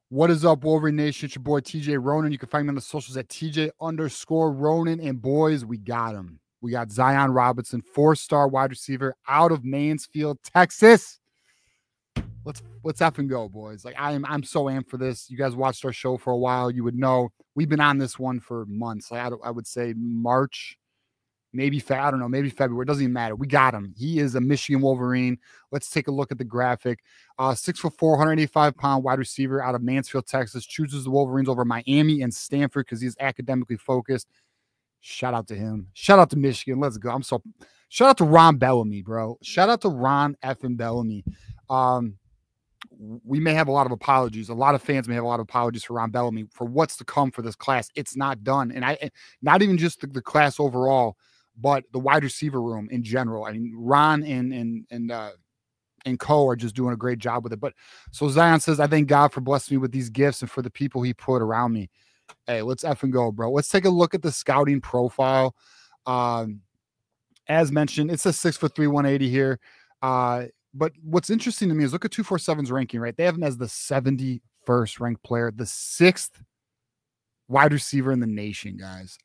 What is up, Wolverine Nation? It's your boy TJ Ronan. You can find me on the socials at TJ_Ronan. And boys, we got him. We got Zion Robinson, 4-star wide receiver out of Mansfield, Texas. Let's effing go, boys. Like I'm so amped for this. You guys watched our show for a while. You would know we've been on this one for months. Like I would say March, maybe I don't know, maybe February. It doesn't even matter. We got him. He is a Michigan Wolverine. Let's take a look at the graphic. 6'4", 185-pound wide receiver out of Mansfield, Texas. Chooses the Wolverines over Miami and Stanford because he's academically focused. Shout out to him. Shout out to Michigan. Let's go. Shout out to Ron Bellamy, bro. Shout out to Ron effing Bellamy. We may have a lot of apologies. A lot of fans may have a lot of apologies for Ron Bellamy for what's to come for this class. It's not done. And not even just the class overall, but the wide receiver room in general. I mean, Ron and Co are just doing a great job with it. But so Zion says, I thank God for blessing me with these gifts and for the people he put around me. Hey, let's effing go, bro. Let's take a look at the scouting profile. As mentioned, it's a 6'3", 180 here. But what's interesting to me is look at 247's ranking, right? They have him as the 71st ranked player, the 6th wide receiver in the nation, guys.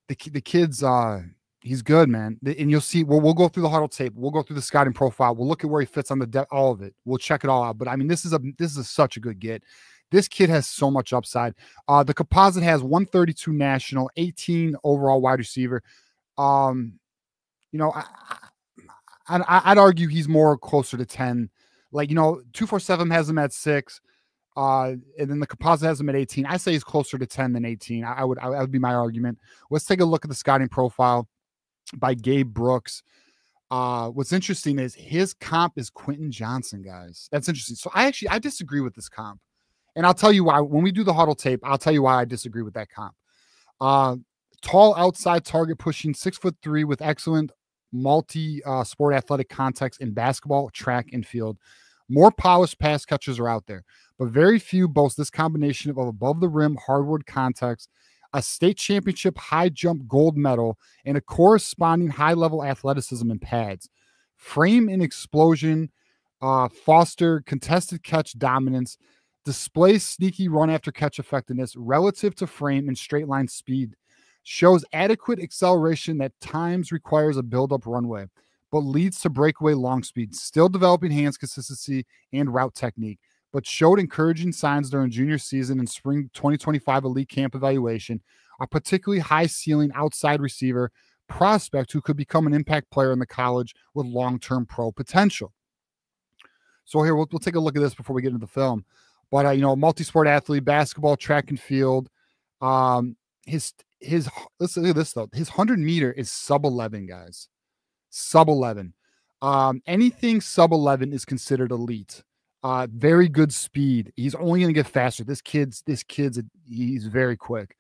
The kid's he's good, man. And you'll see, we'll go through the huddle tape. We'll go through the scouting profile. We'll look at where he fits on the depth, all of it. We'll check it all out. But I mean, this is such a good get. This kid has so much upside. The composite has 132 national, 18 overall wide receiver. You know, I'd argue he's more closer to 10. Like, you know, 247 has him at 6. And then the composite has him at 18. I say he's closer to 10 than 18. I would be my argument. Let's take a look at the scouting profile by Gabe Brooks. What's interesting is his comp is Quentin Johnson, guys. That's interesting. So I disagree with this comp. And I'll tell you why. When we do the huddle tape, I'll tell you why I disagree with that comp. Tall outside target pushing, 6'3" with excellent multi-sport athletic context in basketball, track, and field. More polished pass catchers are out there, but very few boast this combination of above the rim hardwood context, a state championship high jump gold medal, and a corresponding high level athleticism and pads. Frame and explosion, foster contested catch dominance, display sneaky run after catch effectiveness relative to frame and straight line speed. Shows adequate acceleration that times requires a build-up runway, but leads to breakaway long speed. Still developing hands consistency and route technique, but showed encouraging signs during junior season and spring 2025 elite camp evaluation. A particularly high ceiling outside receiver prospect who could become an impact player in the college with long-term pro potential. So here, we'll take a look at this before we get into the film. But, you know, multi-sport athlete, basketball, track and field. Let's look at this though. His 100-meter is sub 11, guys. Sub 11. Anything sub 11 is considered elite. Very good speed. He's only going to get faster. This kid's he's very quick.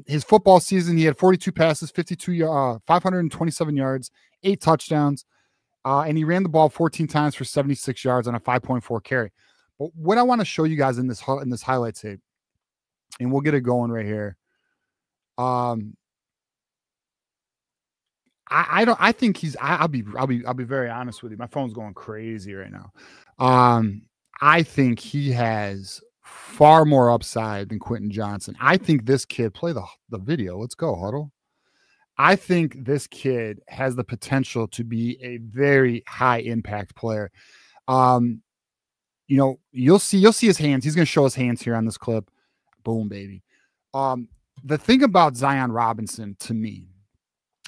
His football season, he had 42 passes, 527 yards, 8 touchdowns, and he ran the ball 14 times for 76 yards on a 5.4 carry. But what I want to show you guys in this highlight tape, and we'll get it going right here. I think he's, I'll be very honest with you. My phone's going crazy right now. I think he has far more upside than Quentin Johnson. I think this kid, play the video. Let's go, huddle. I think this kid has the potential to be a very high impact player. You know, you'll see his hands. He's going to show his hands here on this clip. Boom, baby. The thing about Zion Robinson to me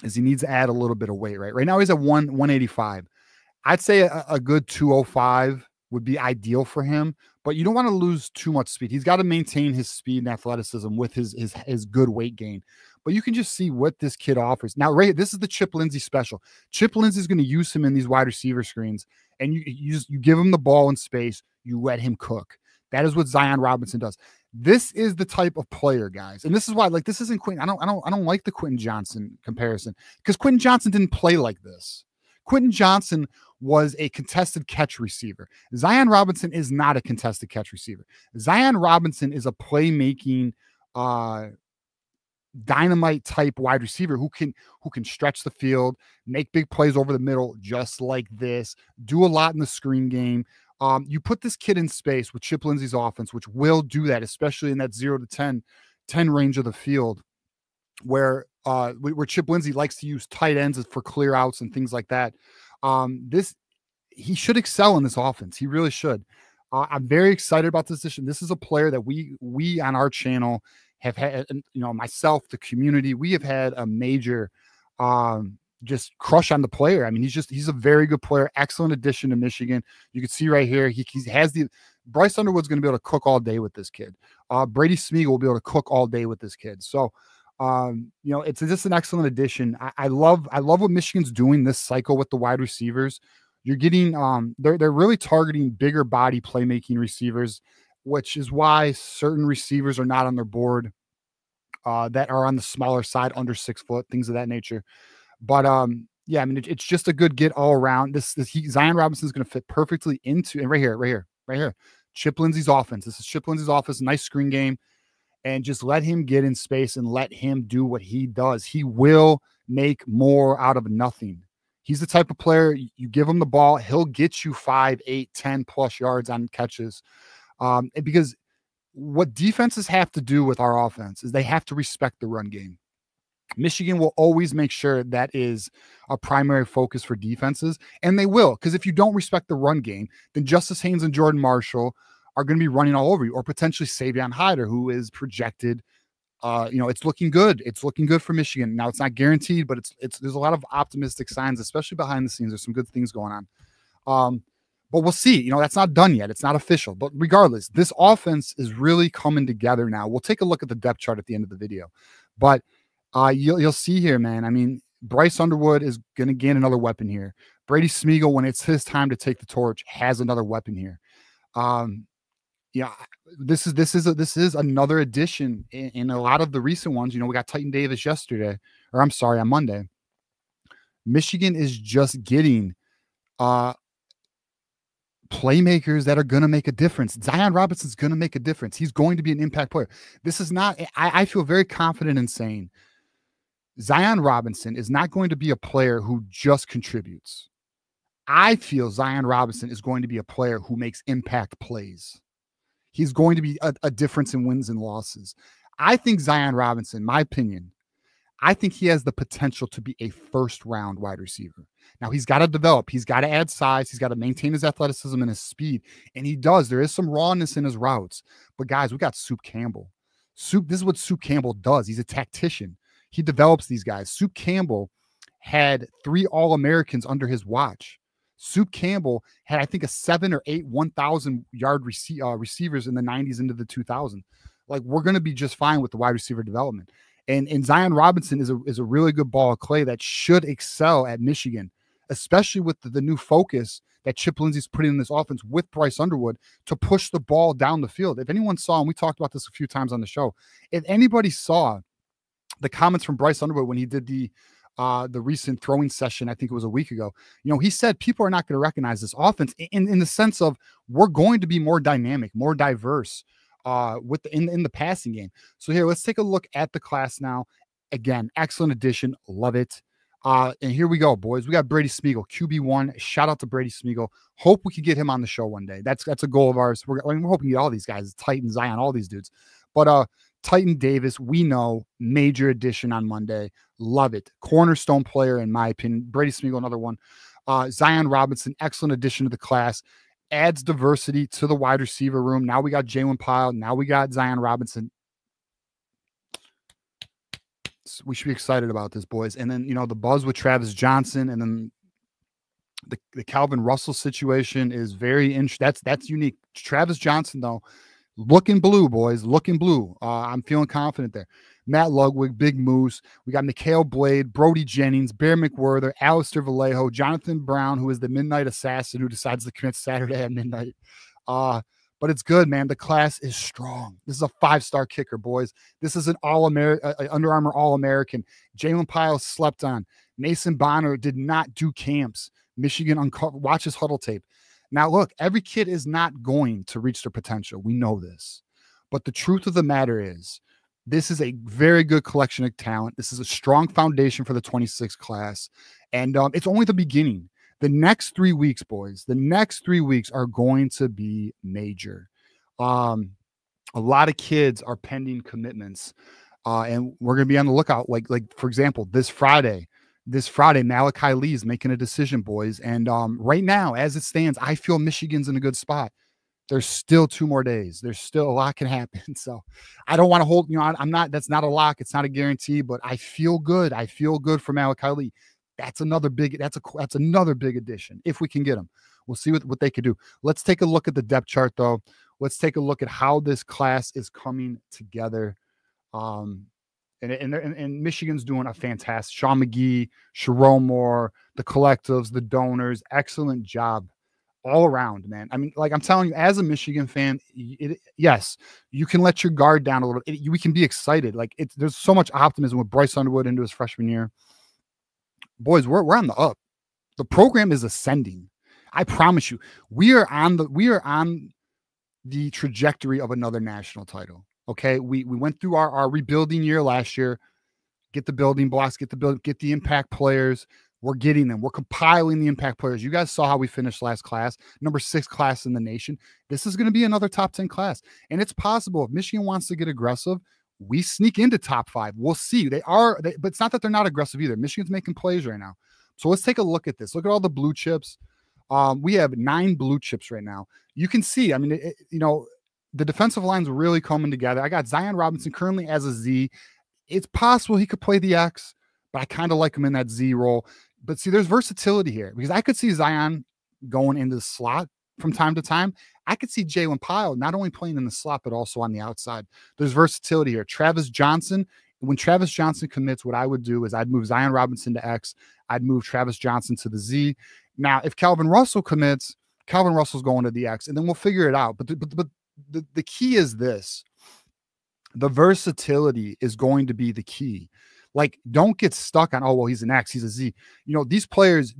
is he needs to add a little bit of weight, right? Right now he's at 185. I'd say a good 205 would be ideal for him, but you don't want to lose too much speed. He's got to maintain his speed and athleticism with his good weight gain. But you can just see what this kid offers. Now, right, this is the Chip Lindsey special. Chip Lindsey is going to use him in these wide receiver screens, and you give him the ball in space, you let him cook. That is what Zion Robinson does. This is the type of player, guys. And this is why, like, this isn't Quentin. I don't like the Quentin Johnson comparison because Quentin Johnson didn't play like this. Quentin Johnson was a contested catch receiver. Zion Robinson is not a contested catch receiver. Zion Robinson is a playmaking, dynamite type wide receiver who can stretch the field, make big plays over the middle, just like this, do a lot in the screen game. You put this kid in space with Chip Lindsey's offense, which will do that, especially in that 0 to 10 range of the field, where Chip Lindsey likes to use tight ends for clear outs and things like that. He should excel in this offense. He really should. I'm very excited about this decision. This is a player that we on our channel have had, myself, the community, we have had a major just crush on the player. I mean, he's a very good player, excellent addition to Michigan. You can see right here, he has Bryce Underwood's going to be able to cook all day with this kid. Brady Smeagol will be able to cook all day with this kid. So, it's just an excellent addition. I love what Michigan's doing this cycle with the wide receivers. You're getting, they're really targeting bigger body playmaking receivers, which is why certain receivers are not on their board that are on the smaller side, under 6 foot, things of that nature. But yeah, I mean, it's just a good get all around. Zion Robinson's going to fit perfectly into, and right here, Chip Lindsey's offense. This is Chip Lindsey's offense, nice screen game, and just let him get in space and let him do what he does. He will make more out of nothing. He's the type of player, you give him the ball, he'll get you 5, 8, 10 plus yards on catches. Because what defenses have to do with our offense is they have to respect the run game. Michigan will always make sure that is a primary focus for defenses, and they will, because if you don't respect the run game, then Justice Haynes and Jordan Marshall are going to be running all over you, or potentially Savion Hyder, who is projected. It's looking good. It's looking good for Michigan. Now, it's not guaranteed, but there's a lot of optimistic signs, especially behind the scenes. There's some good things going on. But we'll see. That's not done yet. It's not official. But regardless, this offense is really coming together now. We'll take a look at the depth chart at the end of the video. But you'll see here, man. I mean, Bryce Underwood is going to gain another weapon here. Brady Smeagol, when it's his time to take the torch, has another weapon here. This is another addition in a lot of the recent ones. We got Titan Davis on Monday. Michigan is just getting playmakers that are going to make a difference. Zion Robinson's going to make a difference. He's going to be an impact player. This is not, I feel very confident in saying Zion Robinson is not going to be a player who just contributes. I feel Zion Robinson is going to be a player who makes impact plays. He's going to be a difference in wins and losses. I think Zion Robinson, my opinion, I think he has the potential to be a first-round wide receiver. Now, he's got to develop. He's got to add size. He's got to maintain his athleticism and his speed. And he does. There is some rawness in his routes. But, guys, we got Soup Campbell. This is what Soup Campbell does. He's a tactician. He develops these guys. Soup Campbell had 3 All-Americans under his watch. Soup Campbell had, I think, a 7 or 8 1,000-yard receivers in the 90s into the 2000s. Like, we're going to be just fine with the wide receiver development. And Zion Robinson is a really good ball of clay that should excel at Michigan, especially with the new focus that Chip Lindsey's putting in this offense with Bryce Underwood to push the ball down the field. If anyone saw, and we talked about this a few times on the show, if anybody saw the comments from Bryce Underwood when he did the recent throwing session, I think it was a week ago, he said people are not going to recognize this offense in the sense of we're going to be more dynamic, more diverse in the passing game. So here, let's take a look at the class now. Again, excellent addition. Love it. And here we go, boys. We got Brady Smeagol, QB1. Shout out to Brady Smeagol. Hope we could get him on the show one day. That's a goal of ours. We're hoping to get all these guys, Titan, Zion, all these dudes. But Titan Davis, we know, major addition on Monday. Love it. Cornerstone player, in my opinion. Brady Smeagol, another one. Zion Robinson, excellent addition to the class. Adds diversity to the wide receiver room. Now we got Jalen Pyle. Now we got Zion Robinson. So we should be excited about this, boys. And then, the buzz with Travis Johnson, and then the Calvin Russell situation is very interesting. That's unique. Travis Johnson, though, looking blue, boys. Looking blue. I'm feeling confident there. Matt Ludwig, Big Moose. We got Mikhail Blade, Brody Jennings, Bear McWhirter, Alistair Vallejo, Jonathan Brown, who is the midnight assassin who decides to commit Saturday at midnight. But it's good, man. The class is strong. This is a 5-star kicker, boys. This is an Under Armour All-American. Jalen Pyle slept on. Mason Bonner did not do camps. Michigan watch his huddle tape. Now, look, every kid is not going to reach their potential. We know this. But the truth of the matter is, this is a very good collection of talent. This is a strong foundation for the 26th class. And it's only the beginning. The next 3 weeks, boys, the next 3 weeks are going to be major. A lot of kids are pending commitments, and we're going to be on the lookout. Like for example, this Friday, Malachi Lee is making a decision, boys. And right now, as it stands, I feel Michigan's in a good spot. There's still 2 more days. There's still a lot can happen. So I don't want to hold, I'm not, that's not a lock. It's not a guarantee, but I feel good. I feel good for Malachi Lee. That's another big addition. If we can get him, we'll see what they could do. Let's take a look at the depth chart though. Let's take a look at how this class is coming together. And Michigan's doing a fantastic. Sean McGee, Sharon Moore, the collectives, the donors, excellent job all around, man. I mean, like I'm telling you, as a Michigan fan, yes, you can let your guard down a little. We can be excited. Like there's so much optimism with Bryce Underwood into his freshman year. Boys, we're on the up. The program is ascending. I promise you, we are on the trajectory of another national title. Okay, we went through our rebuilding year last year. Get the building blocks, get the impact players. We're getting them. We're compiling the impact players. You guys saw how we finished last class, number 6 class in the nation. This is going to be another top 10 class, and it's possible if Michigan wants to get aggressive, we sneak into top 5. We'll see. But it's not that they're not aggressive either. Michigan's making plays right now. So let's take a look at this. Look at all the blue chips. We have 9 blue chips right now. You can see, I mean, the defensive line's really coming together. I got Zion Robinson currently as a Z. It's possible he could play the X, but I kind of like him in that Z role. But see, there's versatility here because I could see Zion going into the slot from time to time. I could see Jalen Pyle not only playing in the slot, but also on the outside. There's versatility here. Travis Johnson, when Travis Johnson commits, what I would do is I'd move Zion Robinson to X. I'd move Travis Johnson to the Z. Now, if Calvin Russell commits, Calvin Russell's going to the X, and then we'll figure it out. But the key is this. The versatility is going to be the key. Like, don't get stuck on, oh, well, he's an X, he's a Z. These players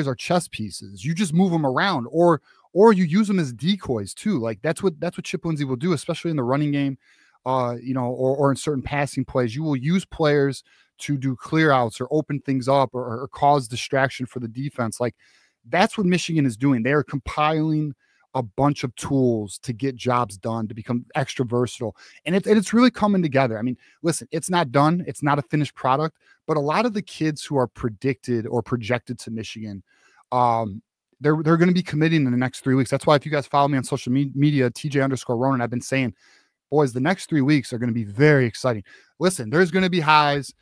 are chess pieces. You just move them around, or you use them as decoys too. Like that's what Chip Lindsey will do, especially in the running game, or in certain passing plays. You will use players to do clear outs or open things up or cause distraction for the defense. Like that's what Michigan is doing. They are compiling a bunch of tools to get jobs done, to become extra versatile. And it's really coming together. I mean, listen, it's not done. It's not a finished product, but a lot of the kids who are predicted or projected to Michigan, they're going to be committing in the next 3 weeks. That's why if you guys follow me on social media, TJ_Ronan, I've been saying, boys, the next 3 weeks are going to be very exciting. Listen, there's going to be highs.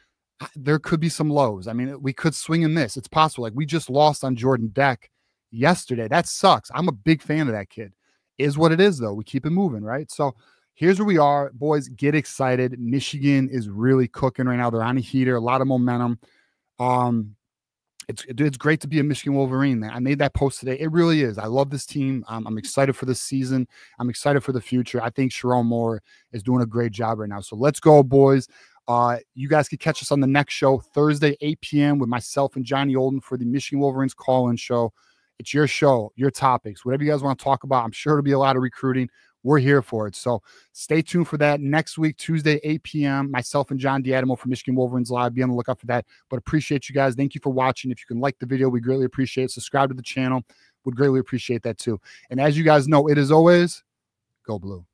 There could be some lows. I mean, we could swing and miss. It's possible. Like we just lost on Jordan Deck yesterday. That sucks. I'm a big fan of that kid. Is what it is, though. We keep it moving, right? So here's where we are. Boys, get excited. Michigan is really cooking right now. They're on a heater, a lot of momentum. It's great to be a Michigan Wolverine, man. I made that post today. It really is. I love this team. I'm excited for this season. I'm excited for the future. I think Sharon Moore is doing a great job right now. So let's go, boys. You guys can catch us on the next show, Thursday, 8 p.m. with myself and Johnny Olden for the Michigan Wolverines call-in show. It's your show, your topics, whatever you guys want to talk about. I'm sure it'll be a lot of recruiting. We're here for it. So stay tuned for that next week, Tuesday, 8 p.m. Myself and John D'Adamo from Michigan Wolverines Live. Be on the lookout for that. But appreciate you guys. Thank you for watching. If you can like the video, we greatly appreciate it. Subscribe to the channel. Would greatly appreciate that too. And as you guys know, it is always go blue.